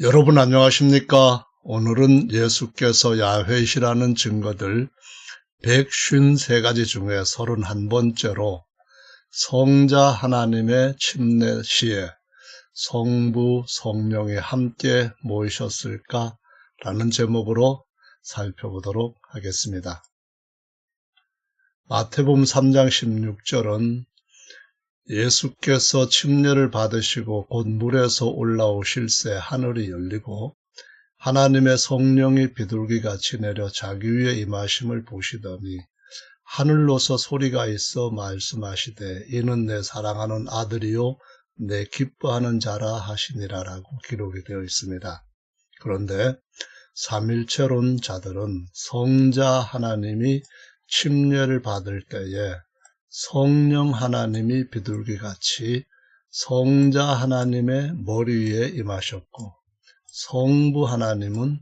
여러분 안녕하십니까? 오늘은 예수께서 야훼시라는 증거들 153가지 중에 31번째로 성자 하나님의 침례 시에 성부, 성령이 함께 모이셨을까? 라는 제목으로 살펴보도록 하겠습니다. 마태복음 3장 16절은 예수께서 침례를 받으시고 곧 물에서 올라오실새 하늘이 열리고 하나님의 성령이 비둘기같이 내려 자기 위에 임하심을 보시더니 하늘로서 소리가 있어 말씀하시되 이는 내 사랑하는 아들이요 내 기뻐하는 자라 하시니라라고 기록이 되어 있습니다. 그런데 삼일체론 자들은 성자 하나님이 침례를 받을 때에 성령 하나님이 비둘기같이 성자 하나님의 머리 위에 임하셨고 성부 하나님은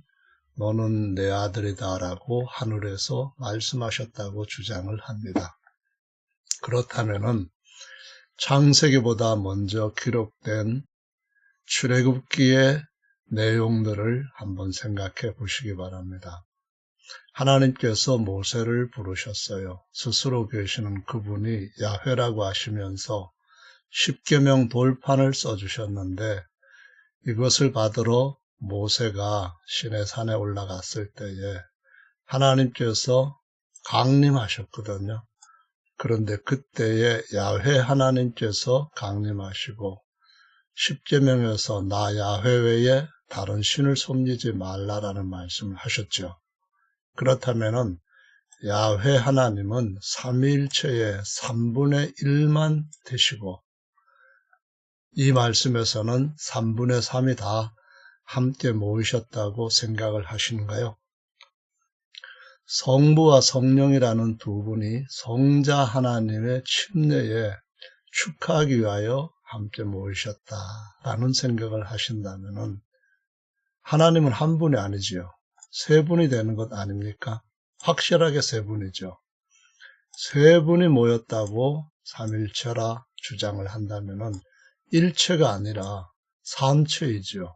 너는 내 아들이다 라고 하늘에서 말씀하셨다고 주장을 합니다. 그렇다면은 창세기보다 먼저 기록된 출애굽기의 내용들을 한번 생각해 보시기 바랍니다. 하나님께서 모세를 부르셨어요. 스스로 계시는 그분이 야훼라고 하시면서 십계명 돌판을 써주셨는데 이것을 받으러 모세가 시내산에 올라갔을 때에 하나님께서 강림하셨거든요. 그런데 그때에 야훼 하나님께서 강림하시고 십계명에서 나 야훼 외에 다른 신을 섬기지 말라라는 말씀을 하셨죠. 그렇다면은 야훼 하나님은 삼위일체의 3분의 1만 되시고 이 말씀에서는 3분의 3이 다 함께 모이셨다고 생각을 하시는가요? 성부와 성령이라는 두 분이 성자 하나님의 침례에 축하하기 위하여 함께 모이셨다라는 생각을 하신다면은 하나님은 한 분이 아니지요. 세 분이 되는 것 아닙니까? 확실하게 세 분이죠. 세 분이 모였다고 삼일체라 주장을 한다면은 일체가 아니라 삼체이죠.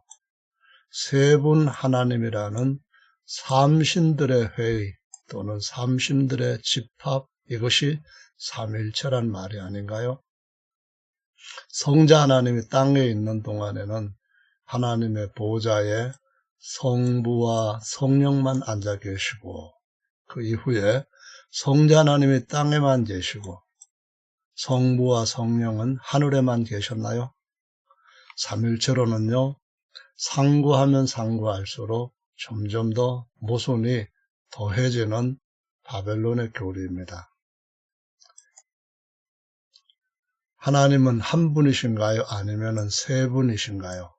세 분 하나님이라는 삼신들의 회의 또는 삼신들의 집합, 이것이 삼일체란 말이 아닌가요? 성자 하나님이 땅에 있는 동안에는 하나님의 보좌에 성부와 성령만 앉아 계시고 그 이후에 성자 하나님이 땅에만 계시고 성부와 성령은 하늘에만 계셨나요? 삼일체로는요, 상고하면 상고할수록 점점 더 모순이 더해지는 바벨론의 교리입니다. 하나님은 한 분이신가요? 아니면 세 분이신가요?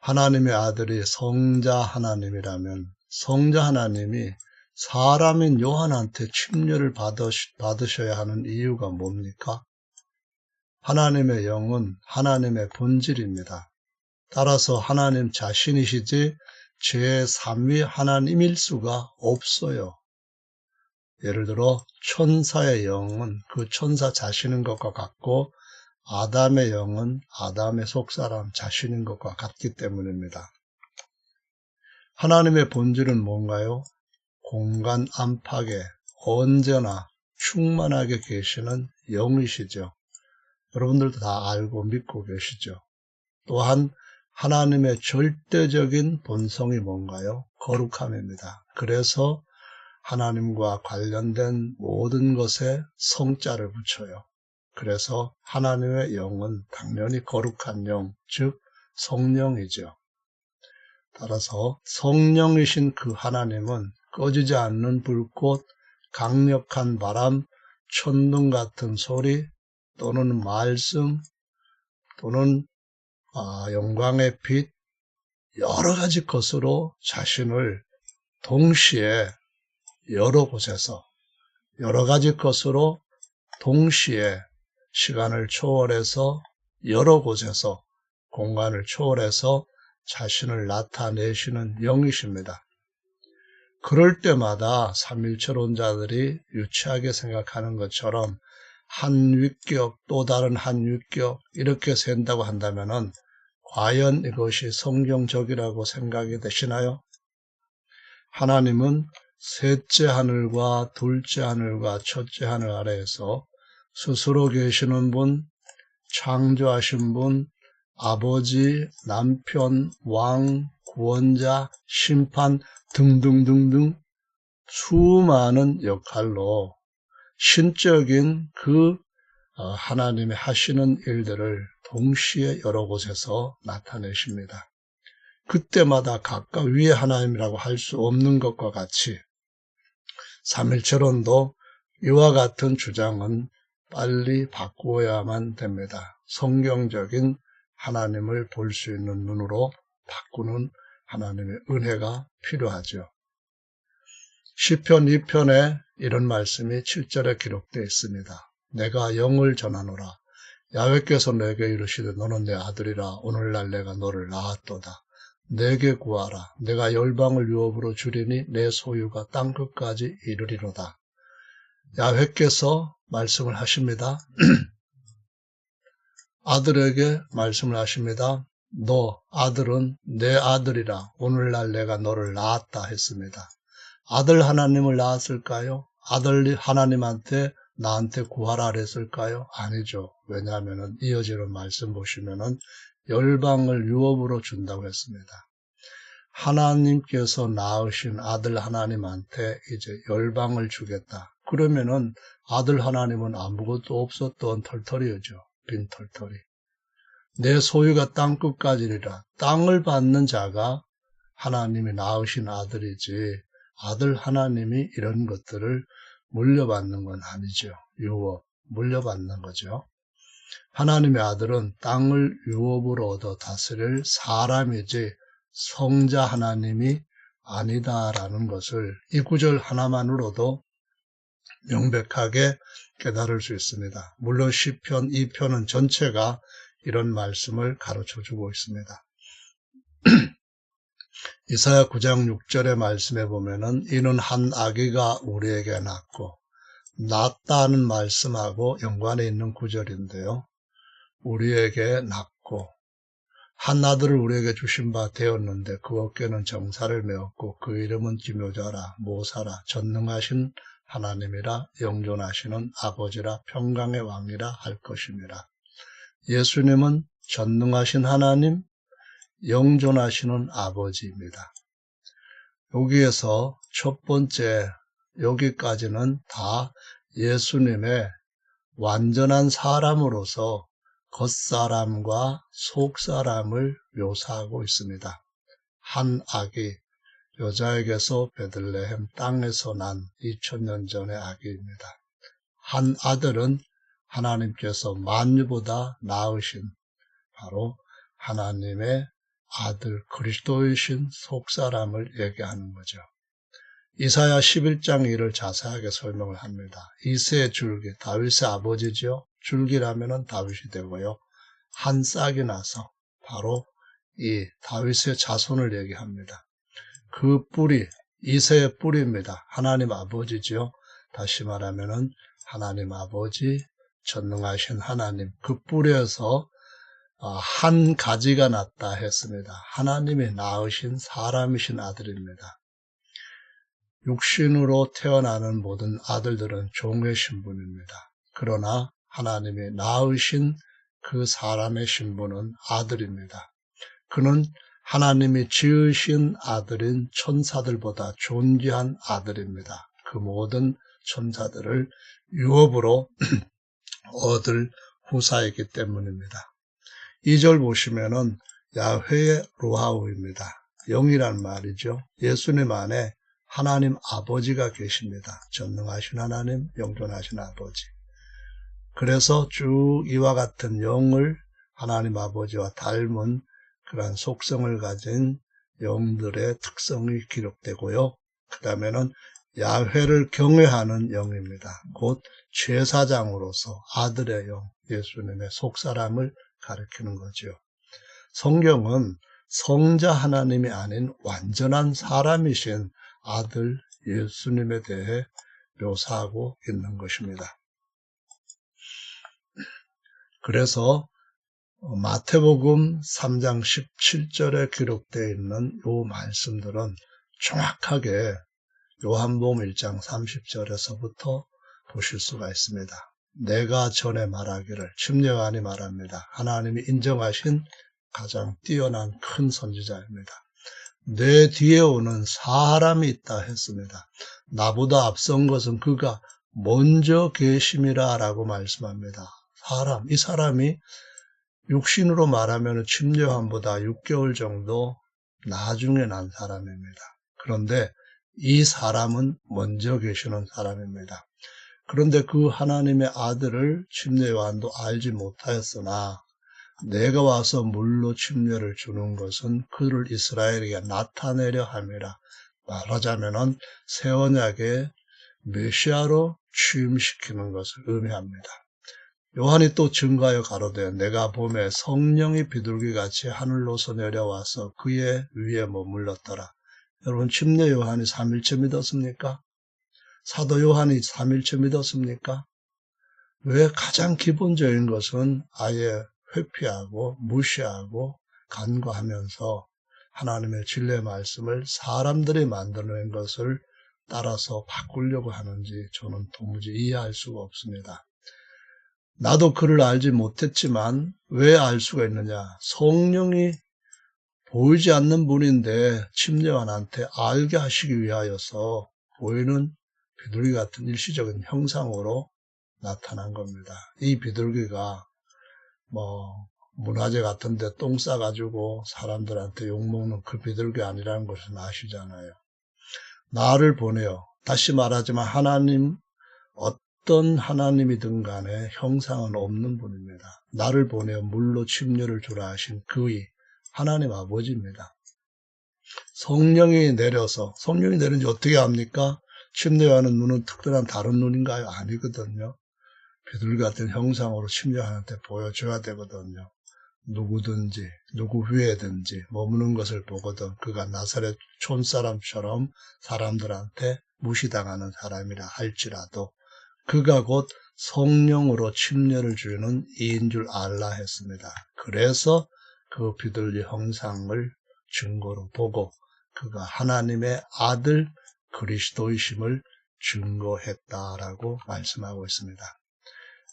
하나님의 아들이 성자 하나님이라면 성자 하나님이 사람인 요한한테 침례를 받으셔야 하는 이유가 뭡니까? 하나님의 영은 하나님의 본질입니다. 따라서 하나님 자신이시지 제3위 하나님일 수가 없어요. 예를 들어 천사의 영은 그 천사 자신인 것과 같고 아담의 영은 아담의 속사람 자신인 것과 같기 때문입니다. 하나님의 본질은 뭔가요? 공간 안팎에 언제나 충만하게 계시는 영이시죠. 여러분들도 다 알고 믿고 계시죠. 또한 하나님의 절대적인 본성이 뭔가요? 거룩함입니다. 그래서 하나님과 관련된 모든 것에 성자를 붙여요. 그래서 하나님의 영은 당연히 거룩한 영, 즉 성령이죠. 따라서 성령이신 그 하나님은 꺼지지 않는 불꽃, 강력한 바람, 천둥 같은 소리 또는 말씀 또는 영광의 빛, 여러 가지 것으로 자신을 동시에 여러 곳에서 여러 가지 것으로 동시에 시간을 초월해서 여러 곳에서 공간을 초월해서 자신을 나타내시는 영이십니다. 그럴 때마다 삼일체론자들이 유치하게 생각하는 것처럼 한 위격 또 다른 한 위격 이렇게 센다고 한다면은 과연 이것이 성경적이라고 생각이 되시나요? 하나님은 셋째 하늘과 둘째 하늘과 첫째 하늘 아래에서 스스로 계시는 분, 창조하신 분, 아버지, 남편, 왕, 구원자, 심판 등등등등 수많은 역할로 신적인 그 하나님이 하시는 일들을 동시에 여러 곳에서 나타내십니다. 그때마다 각각 위에 하나님이라고 할 수 없는 것과 같이 삼일체론도 이와 같은 주장은 빨리 바꾸어야만 됩니다. 성경적인 하나님을 볼 수 있는 눈으로 바꾸는 하나님의 은혜가 필요하죠. 시편 2편에 이런 말씀이 7절에 기록되어 있습니다. 내가 영을 전하노라. 야훼께서 내게 이르시되 너는 내 아들이라. 오늘날 내가 너를 낳았도다. 내게 구하라. 내가 열방을 유업으로 주리니 내 소유가 땅끝까지 이르리로다. 야훼께서 말씀을 하십니다. 아들에게 말씀을 하십니다. 너 아들은 내 아들이라. 오늘날 내가 너를 낳았다 했습니다. 아들 하나님을 낳았을까요? 아들 하나님한테 나한테 구하라 그랬을까요? 아니죠. 왜냐하면 이어지는 말씀 보시면은 열방을 유업으로 준다고 했습니다. 하나님께서 낳으신 아들 하나님한테 이제 열방을 주겠다. 그러면은 아들 하나님은 아무것도 없었던 털털이죠. 빈 털털이. 내 소유가 땅끝까지리라. 땅을 받는 자가 하나님이 낳으신 아들이지 아들 하나님이 이런 것들을 물려받는 건 아니죠. 유업, 물려받는 거죠. 하나님의 아들은 땅을 유업으로 얻어 다스릴 사람이지 성자 하나님이 아니다라는 것을 이 구절 하나만으로도 명백하게 깨달을 수 있습니다. 물론 시편 2편은 전체가 이런 말씀을 가르쳐주고 있습니다. 이사야 9장 6절의 말씀에 보면은 이는 한 아기가 우리에게 낳고 낳았다는 말씀하고 연관에 있는 구절인데요. 우리에게 낳고 한 아들을 우리에게 주신 바 되었는데 그 어깨는 정사를 메었고 그 이름은 기묘자라 모사라 전능하신 하나님이라 영존하시는 아버지라 평강의 왕이라 할 것입니다. 예수님은 전능하신 하나님, 영존하시는 아버지입니다. 여기에서 첫 번째 여기까지는 다 예수님의 완전한 사람으로서 겉사람과 속사람을 묘사하고 있습니다. 한 아기, 여자에게서 베들레헴 땅에서 난 2000년 전의 아기입니다. 한 아들은 하나님께서 만유보다 나으신 바로 하나님의 아들 그리스도이신 속사람을 얘기하는 거죠. 이사야 11장 1을 자세하게 설명을 합니다. 이새의 줄기, 다윗의 아버지죠. 줄기라면 다윗이 되고요. 한 싹이 나서 바로 이 다윗의 자손을 얘기합니다. 그 뿌리, 이새의 뿌리입니다. 하나님 아버지죠. 다시 말하면 하나님 아버지, 전능하신 하나님, 그 뿌리에서 한 가지가 났다 했습니다. 하나님이 낳으신 사람이신 아들입니다. 육신으로 태어나는 모든 아들들은 종의 신분입니다. 그러나 하나님이 낳으신 그 사람의 신분은 아들입니다. 그는 하나님이 지으신 아들인 천사들보다 존귀한 아들입니다. 그 모든 천사들을 유업으로 얻을 후사이기 때문입니다. 2절 보시면은 야훼의 루하우입니다. 영이란 말이죠. 예수님 안에 하나님 아버지가 계십니다. 전능하신 하나님, 영존하신 아버지. 그래서 쭉 이와 같은 영을 하나님 아버지와 닮은 그러한 속성을 가진 영들의 특성이 기록되고요. 그 다음에는 야훼를 경외하는 영입니다. 곧 제사장으로서 아들의 영, 예수님의 속사람을 가리키는 거죠. 성경은 성자 하나님이 아닌 완전한 사람이신 아들 예수님에 대해 묘사하고 있는 것입니다. 그래서 마태복음 3장 17절에 기록되어 있는 이 말씀들은 정확하게 요한복음 1장 30절에서부터 보실 수가 있습니다. 내가 전에 말하기를, 침례요한이 말합니다. 하나님이 인정하신 가장 뛰어난 큰 선지자입니다. 내 뒤에 오는 사람이 있다 했습니다. 나보다 앞선 것은 그가 먼저 계심이라 라고 말씀합니다. 이 사람이 육신으로 말하면 침례요한보다 6개월 정도 나중에 난 사람입니다. 그런데 이 사람은 먼저 계시는 사람입니다. 그런데 그 하나님의 아들을 침례요한도 알지 못하였으나 내가 와서 물로 침례를 주는 것은 그를 이스라엘에게 나타내려 함이라. 말하자면은 새 언약의 메시아로 취임시키는 것을 의미합니다. 요한이 또 증거하여 가로되 내가 봄에 성령이 비둘기같이 하늘로서 내려와서 그의 위에 머물렀더라. 여러분, 침례 요한이 삼일체 믿었습니까? 사도 요한이 삼일체 믿었습니까? 왜? 가장 기본적인 것은 아예 회피하고 무시하고 간과하면서 하나님의 진리의 말씀을 사람들이 만들어낸 것을 따라서 바꾸려고 하는지 저는 도무지 이해할 수가 없습니다. 나도 그를 알지 못했지만 왜 알 수가 있느냐? 성령이 보이지 않는 분인데 침례요한한테 알게 하시기 위하여서 보이는 비둘기 같은 일시적인 형상으로 나타난 겁니다. 이 비둘기가 문화재 같은 데 똥 싸가지고 사람들한테 욕먹는 그 비둘기 아니라는 것을 아시잖아요. 나를 보내요. 다시 말하지만 하나님, 어떤 하나님이든 간에 형상은 없는 분입니다. 나를 보내어 물로 침례를 주라 하신 그의 하나님 아버지입니다. 성령이 내린지 어떻게 합니까? 침례요한의 눈은 특별한 다른 눈인가요? 아니거든요. 비둘기 같은 형상으로 침례요한한테 보여줘야 되거든요. 누구든지 누구 위에든지 머무는 것을 보거든 그가 나사렛 촌사람처럼 사람들한테 무시당하는 사람이라 할지라도 그가 곧 성령으로 침례를 주는 이인 줄 알라 했습니다. 그래서 그 비둘기 형상을 증거로 보고 그가 하나님의 아들 그리스도이심을 증거했다라고 말씀하고 있습니다.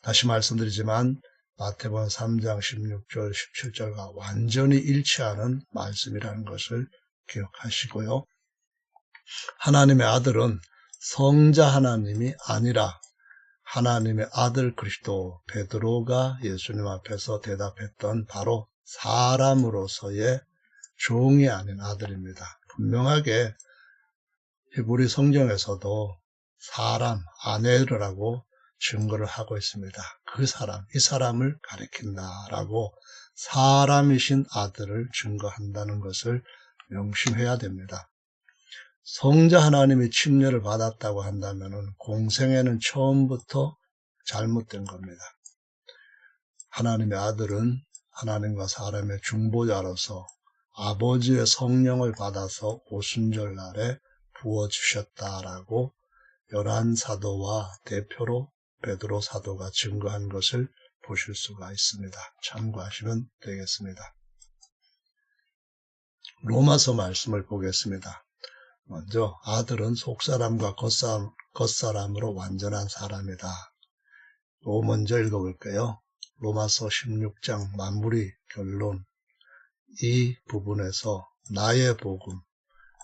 다시 말씀드리지만 마태복음 3장 16절 17절과 완전히 일치하는 말씀이라는 것을 기억하시고요. 하나님의 아들은 성자 하나님이 아니라 하나님의 아들 그리스도, 베드로가 예수님 앞에서 대답했던 바로 사람으로서의 종이 아닌 아들입니다. 분명하게 히브리 성경에서도 사람, 아네르라고 증거를 하고 있습니다. 이 사람을 가리킨다라고 사람이신 아들을 증거한다는 것을 명심해야 됩니다. 성자 하나님이 침례를 받았다고 한다면 공생애는 처음부터 잘못된 겁니다. 하나님의 아들은 하나님과 사람의 중보자로서 아버지의 성령을 받아서 오순절 날에 부어주셨다라고 열한 사도와 대표로 베드로 사도가 증거한 것을 보실 수가 있습니다. 참고하시면 되겠습니다. 로마서 말씀을 보겠습니다. 먼저 아들은 속사람과 겉사람으로 완전한 사람이다. 이거 먼저 읽어볼게요. 로마서 16장 마무리 결론. 이 부분에서 나의 복음,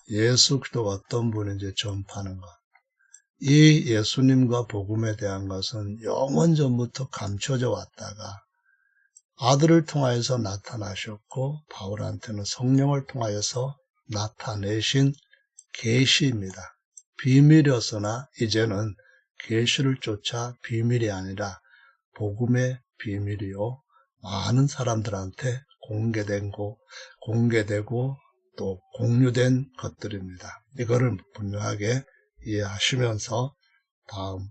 예수 그리스도가 어떤 분인지 전파하는 것. 이 예수님과 복음에 대한 것은 영원 전부터 감춰져 왔다가 아들을 통하여서 나타나셨고 바울한테는 성령을 통하여서 나타내신 계시입니다. 비밀이었으나 이제는 계시를 쫓아 비밀이 아니라 복음의 비밀이요 많은 사람들한테 공개되고 또 공유된 것들입니다. 이거를 분명하게 이해하시면서 다음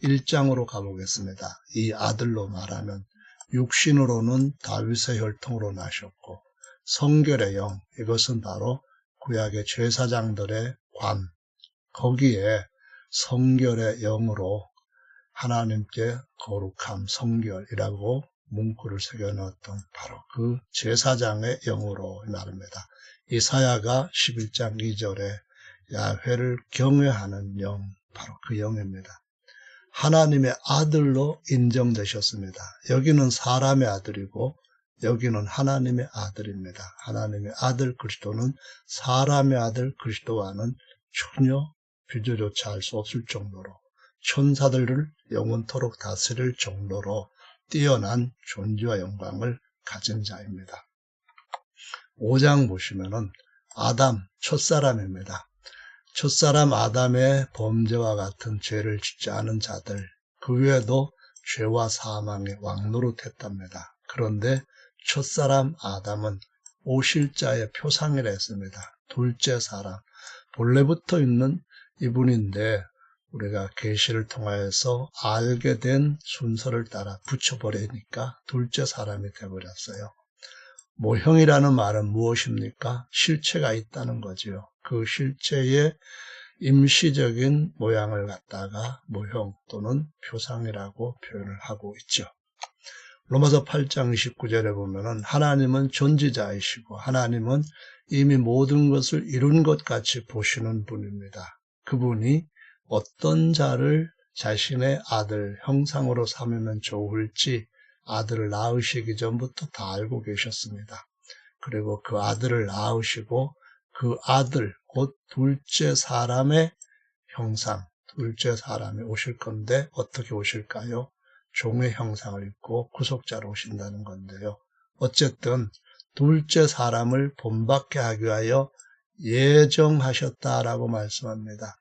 1장으로 가보겠습니다. 이 아들로 말하면 육신으로는 다윗의 혈통으로 나셨고 성결의 영, 이것은 바로 구약의 제사장들의 관, 거기에 성결의 영으로 하나님께 거룩함, 성결이라고 문구를 새겨넣었던 바로 그 제사장의 영으로 말입니다. 이사야가 11장 2절에 야훼를 경외하는 영, 바로 그 영입니다. 하나님의 아들로 인정되셨습니다. 여기는 사람의 아들이고 여기는 하나님의 아들입니다. 하나님의 아들 그리스도는 사람의 아들 그리스도와는 전혀 비교조차 할 수 없을 정도로 천사들을 영원토록 다스릴 정도로 뛰어난 존귀와 영광을 가진 자입니다. 5장 보시면은 아담, 첫사람입니다. 첫사람 아담의 범죄와 같은 죄를 짓지 않은 자들, 그 외에도 죄와 사망의 왕노릇했답니다. 그런데 첫사람 아담은 오실 자의 표상이라 했습니다. 둘째 사람, 본래부터 있는 이분인데 우리가 계시를 통하여서 알게 된 순서를 따라 붙여버리니까 둘째 사람이 되어버렸어요. 모형이라는 말은 무엇입니까? 실체가 있다는 거지요. 그 실체의 임시적인 모양을 갖다가 모형 또는 표상이라고 표현을 하고 있죠. 로마서 8장 29절에 보면은 하나님은 존재자이시고 하나님은 이미 모든 것을 이룬 것 같이 보시는 분입니다. 그분이 어떤 자를 자신의 아들 형상으로 삼으면 좋을지 아들을 낳으시기 전부터 다 알고 계셨습니다. 그리고 그 아들을 낳으시고 그 아들 곧 둘째 사람의 형상, 둘째 사람이 오실 건데 어떻게 오실까요? 종의 형상을 입고 구속자로 오신다는 건데요. 어쨌든 둘째 사람을 본받게 하기 위하여 예정하셨다라고 말씀합니다.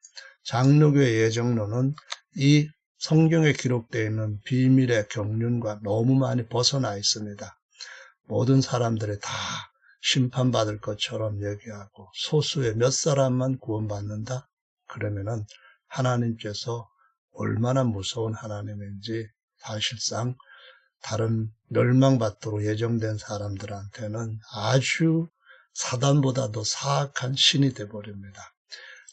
장로교의 예정론은 이 성경에 기록되어 있는 비밀의 경륜과 너무 많이 벗어나 있습니다. 모든 사람들이 다 심판받을 것처럼 얘기하고 소수의 몇 사람만 구원받는다? 그러면은 하나님께서 얼마나 무서운 하나님인지 사실상 다른 멸망받도록 예정된 사람들한테는 아주 사단보다도 사악한 신이 되어버립니다.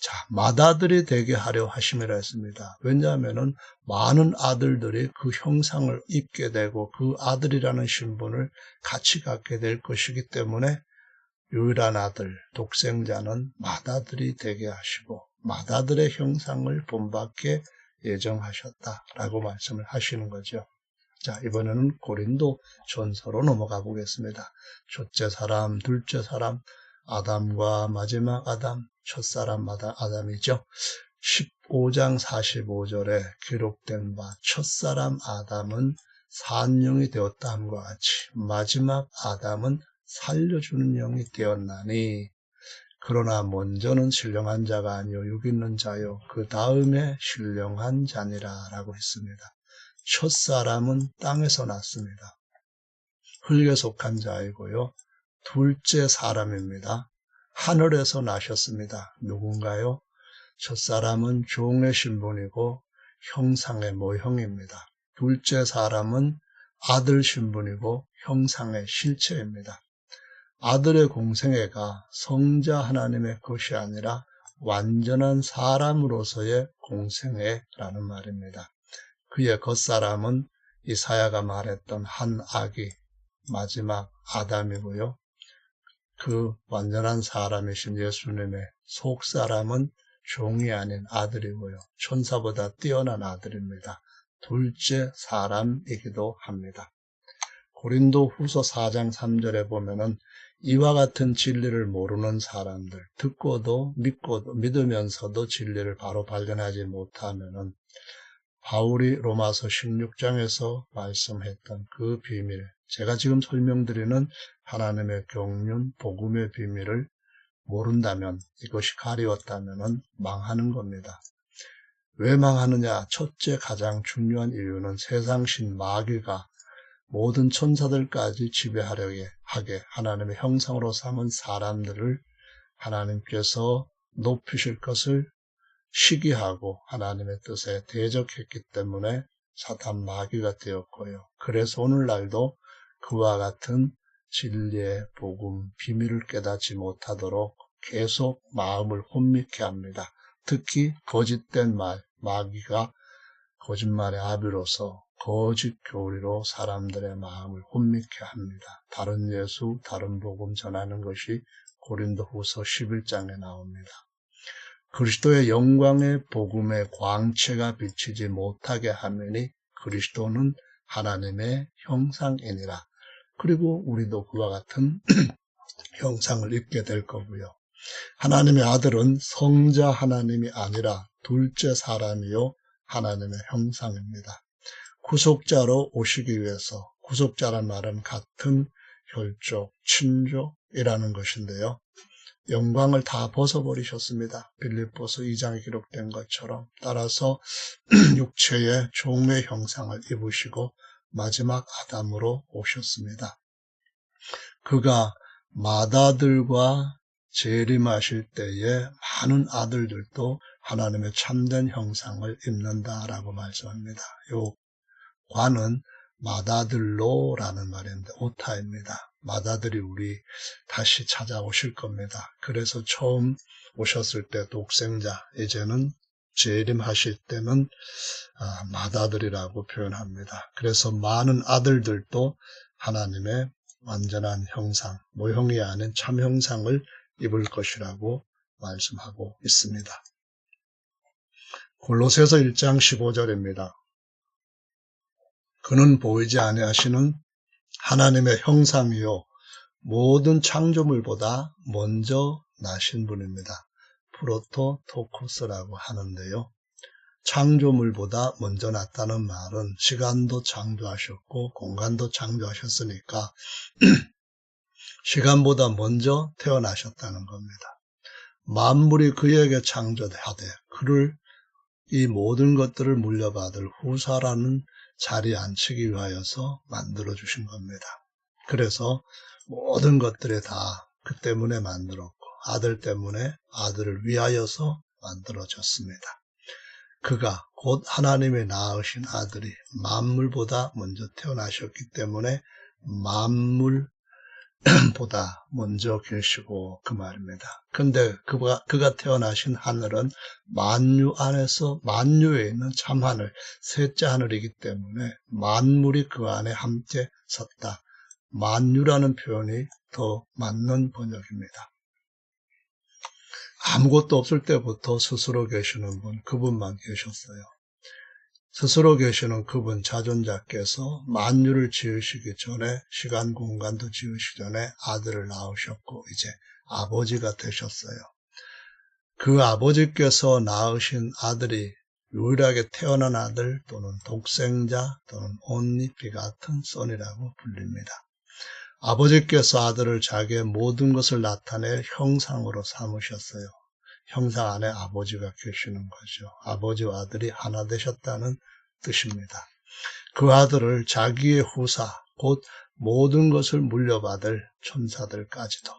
자, 맏아들이 되게 하려 하심이라 했습니다. 왜냐하면은 많은 아들들이 그 형상을 입게 되고 그 아들이라는 신분을 같이 갖게 될 것이기 때문에 유일한 아들, 독생자는 맏아들이 되게 하시고 맏아들의 형상을 본받게 예정하셨다라고 말씀을 하시는 거죠. 자, 이번에는 고린도 전서로 넘어가 보겠습니다. 첫째 사람, 둘째 사람, 아담과 마지막 아담, 첫사람 아담이죠. 15장 45절에 기록된 바 첫사람 아담은 산영이 되었다 함과 같이 마지막 아담은 살려주는 영이 되었나니 그러나 먼저는 신령한 자가 아니요 육 있는 자요 그 다음에 신령한 자니라 라고 했습니다. 첫사람은 땅에서 났습니다. 흙에 속한 자이고요. 둘째 사람입니다. 하늘에서 나셨습니다. 누군가요? 첫사람은 종의 신분이고 형상의 모형입니다. 둘째 사람은 아들 신분이고 형상의 실체입니다. 아들의 공생애가 성자 하나님의 것이 아니라 완전한 사람으로서의 공생애라는 말입니다. 그의 겉사람은 이사야가 말했던 한 아기, 마지막 아담이고요. 그 완전한 사람이신 예수님의 속사람은 종이 아닌 아들이고요. 천사보다 뛰어난 아들입니다. 둘째 사람이기도 합니다. 고린도 후서 4장 3절에 보면은 이와 같은 진리를 모르는 사람들, 듣고도 믿고도 믿으면서도 진리를 바로 발견하지 못하면은 바울이 로마서 16장에서 말씀했던 그 비밀, 제가 지금 설명드리는 하나님의 경륜, 복음의 비밀을 모른다면, 이것이 가리웠다면 망하는 겁니다. 왜 망하느냐? 첫째 가장 중요한 이유는 세상신 마귀가 모든 천사들까지 지배하려게 하게 하나님의 형상으로 삼은 사람들을 하나님께서 높이실 것을 시기하고 하나님의 뜻에 대적했기 때문에 사탄 마귀가 되었고요. 그래서 오늘날도 그와 같은 진리의 복음, 비밀을 깨닫지 못하도록 계속 마음을 혼미케 합니다. 특히 거짓된 말, 마귀가 거짓말의 아비로서 거짓 교리로 사람들의 마음을 혼미케 합니다. 다른 예수, 다른 복음 전하는 것이 고린도후서 11장에 나옵니다. 그리스도의 영광의 복음의 광채가 비치지 못하게 하매니 그리스도는 하나님의 형상이니라. 그리고 우리도 그와 같은 형상을 입게 될 거고요. 하나님의 아들은 성자 하나님이 아니라 둘째 사람이요 하나님의 형상입니다. 구속자로 오시기 위해서, 구속자란 말은 같은 혈족, 친족이라는 것인데요. 영광을 다 벗어버리셨습니다. 빌립보서 2장에 기록된 것처럼. 따라서 육체의 종의 형상을 입으시고 마지막 아담으로 오셨습니다. 그가 맏아들과 재림하실 때에 많은 아들들도 하나님의 참된 형상을 입는다라고 말씀합니다. 요 관은 맏아들로라는 말인데 오타입니다. 맏아들이 우리 다시 찾아오실 겁니다. 그래서 처음 오셨을 때 독생자, 이제는 재림하실 때는 맏아들이라고 표현합니다. 그래서 많은 아들들도 하나님의 완전한 형상, 모형이 아닌 참 형상을 입을 것이라고 말씀하고 있습니다. 골로새서 1장 15절입니다. 그는 보이지 아니하시는 하나님의 형상이요 모든 창조물보다 먼저 나신 분입니다. 프로토토코스라고 하는데요. 창조물보다 먼저 났다는 말은 시간도 창조하셨고 공간도 창조하셨으니까 시간보다 먼저 태어나셨다는 겁니다. 만물이 그에게 창조하되 그를 이 모든 것들을 물려받을 후사라는 자리에 앉히기 위하여서 만들어주신 겁니다. 그래서 모든 것들이 다 그 때문에 만들었고 아들 때문에 아들을 위하여서 만들어졌습니다. 그가 곧 하나님의 낳으신 아들이 만물보다 먼저 태어나셨기 때문에 만물보다 먼저 계시고 그 말입니다. 근데 그가 태어나신 하늘은 만유 안에서 만유에 있는 참하늘, 셋째 하늘이기 때문에 만물이 그 안에 함께 섰다. 만유라는 표현이 더 맞는 번역입니다. 아무것도 없을 때부터 스스로 계시는 분, 그분만 계셨어요. 스스로 계시는 그분 자존자께서 만유를 지으시기 전에 시간 공간도 지으시기 전에 아들을 낳으셨고 이제 아버지가 되셨어요. 그 아버지께서 낳으신 아들이 유일하게 태어난 아들 또는 독생자 또는 only begotten son이라고 불립니다. 아버지께서 아들을 자기의 모든 것을 나타낼 형상으로 삼으셨어요. 형상 안에 아버지가 계시는 거죠. 아버지와 아들이 하나 되셨다는 뜻입니다. 그 아들을 자기의 후사, 곧 모든 것을 물려받을 천사들까지도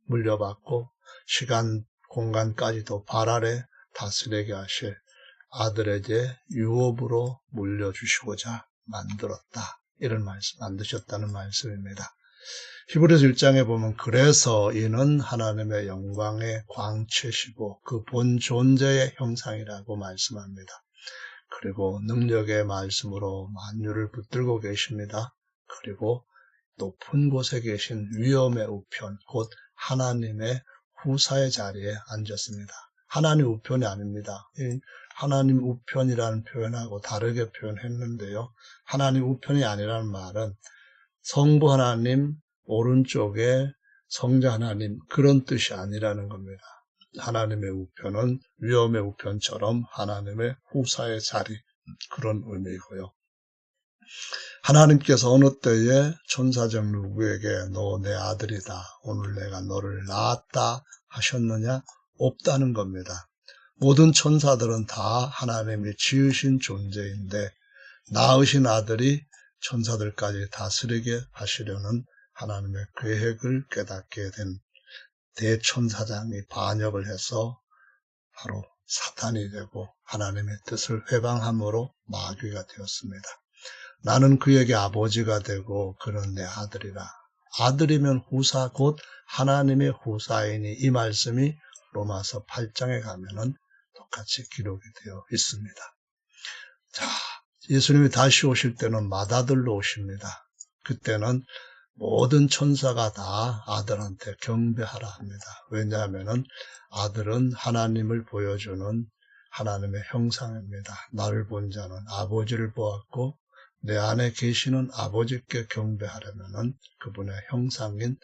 물려받고 시간, 공간까지도 발 아래 다스리게 하실 아들에게 유업으로 물려주시고자 만들었다. 이런 말씀, 만드셨다는 말씀입니다. 히브리서 1장에 보면 그래서 이는 하나님의 영광의 광채시고 그 본 존재의 형상이라고 말씀합니다. 그리고 능력의 말씀으로 만유를 붙들고 계십니다. 그리고 높은 곳에 계신 위엄의 우편, 곧 하나님의 후사의 자리에 앉았습니다. 하나님 우편이 아닙니다. 하나님 우편이라는 표현하고 다르게 표현했는데요. 하나님 우편이 아니라는 말은 성부 하나님 오른쪽에 성자 하나님 그런 뜻이 아니라는 겁니다. 하나님의 우편은 위엄의 우편처럼 하나님의 후사의 자리 그런 의미이고요. 하나님께서 어느 때에 천사적 누구에게 너 내 아들이다. 오늘 내가 너를 낳았다 하셨느냐? 없다는 겁니다. 모든 천사들은 다 하나님이 지으신 존재인데 낳으신 아들이 천사들까지 다스리게 하시려는 하나님의 계획을 깨닫게 된 대천사장이 반역을 해서 바로 사탄이 되고 하나님의 뜻을 회방함으로 마귀가 되었습니다. 나는 그에게 아버지가 되고 그는 내 아들이라. 아들이면 후사 곧 하나님의 후사이니 이 말씀이 로마서 8장에 가면은 똑같이 기록이 되어 있습니다. 자, 예수님이 다시 오실 때는 맏아들로 오십니다. 그때는 모든 천사가 다 아들한테 경배하라 합니다. 왜냐하면 아들은 하나님을 보여주는 하나님의 형상입니다. 나를 본 자는 아버지를 보았고 내 안에 계시는 아버지께 경배하려면 그분의 형상인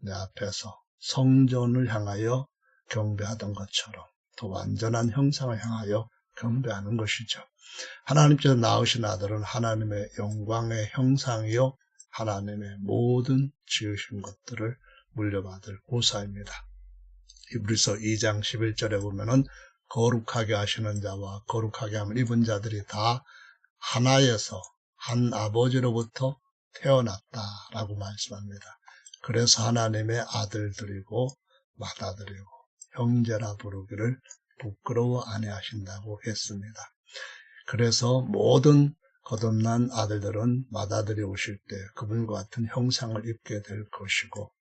내 앞에서 성전을 향하여 경배하던 것처럼 더 완전한 형상을 향하여 경배하는 것이죠. 하나님께서 낳으신 아들은 하나님의 영광의 형상이요 하나님의 모든 지으신 것들을 물려받을 보사입니다. 히브리서 2장 11절에 보면은 거룩하게 하시는 자와 거룩하게 함을 입은 자들이 다 하나에서 한 아버지로부터 태어났다라고 말씀합니다. 그래서 하나님의 아들들이고 맏아들이고 형제라 부르기를 부끄러워 아니하신다고 했습니다. 그래서 모든 거듭난 아들들은 맏아들이 오실 때 그분과 같은 형상을 입게 될 것이고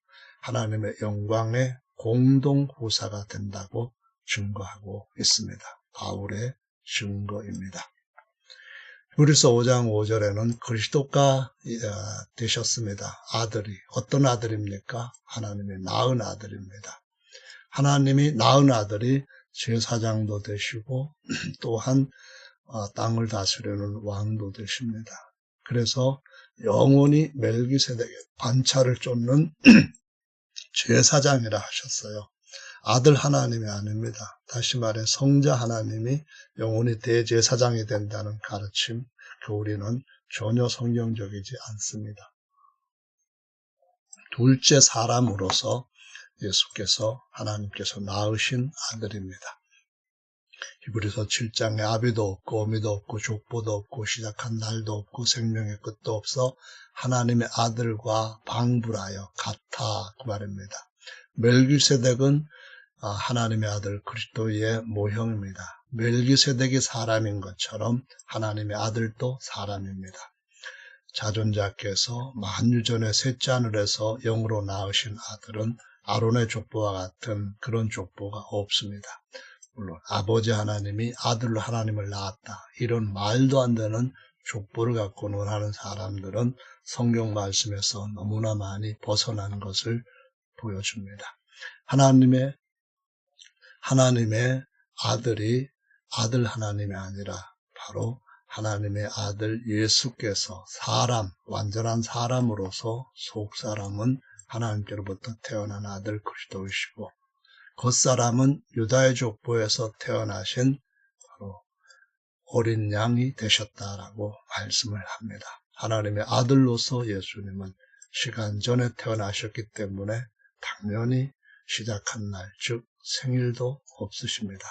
하나님의 영광의 공동 후사가 된다고 증거하고 있습니다. 바울의 증거입니다. 히브리서 5장 5절에는 그리스도가 되셨습니다. 아들이 어떤 아들입니까? 하나님이 낳은 아들입니다. 하나님이 낳은 아들이 제사장도 되시고 또한 땅을 다스리는 왕도 되십니다. 그래서 영원히 멜기세덱의 반차를 쫓는 제사장이라 하셨어요. 아들 하나님이 아닙니다. 다시 말해 성자 하나님이 영원히 대제사장이 된다는 가르침, 교리는 전혀 성경적이지 않습니다. 둘째 사람으로서 예수께서 하나님께서 낳으신 아들입니다. 히브리서 7장에 아비도 없고 어미도 없고 족보도 없고 시작한 날도 없고 생명의 끝도 없어 하나님의 아들과 방불하여 같아 그 말입니다. 멜기세덱은 하나님의 아들 그리스도의 모형입니다. 멜기세덱이 사람인 것처럼 하나님의 아들도 사람입니다. 자존자께서 만유전에 셋째 하늘에서 영으로 낳으신 아들은 아론의 족보와 같은 그런 족보가 없습니다. 물론 아버지 하나님이 아들로 하나님을 낳았다. 이런 말도 안 되는 족보를 갖고 논하는 사람들은 성경 말씀에서 너무나 많이 벗어난 것을 보여줍니다. 하나님의 아들이 아들 하나님이 아니라 바로 하나님의 아들 예수께서 완전한 사람으로서 속사람은 하나님께로부터 태어난 아들 그리스도이시고 겉사람은 유다의 족보에서 태어나신 바로 어린 양이 되셨다라고 말씀을 합니다. 하나님의 아들로서 예수님은 시간 전에 태어나셨기 때문에 당연히 시작한 날, 즉 생일도 없으십니다.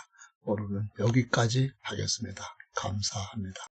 오늘은 여기까지 하겠습니다. 감사합니다.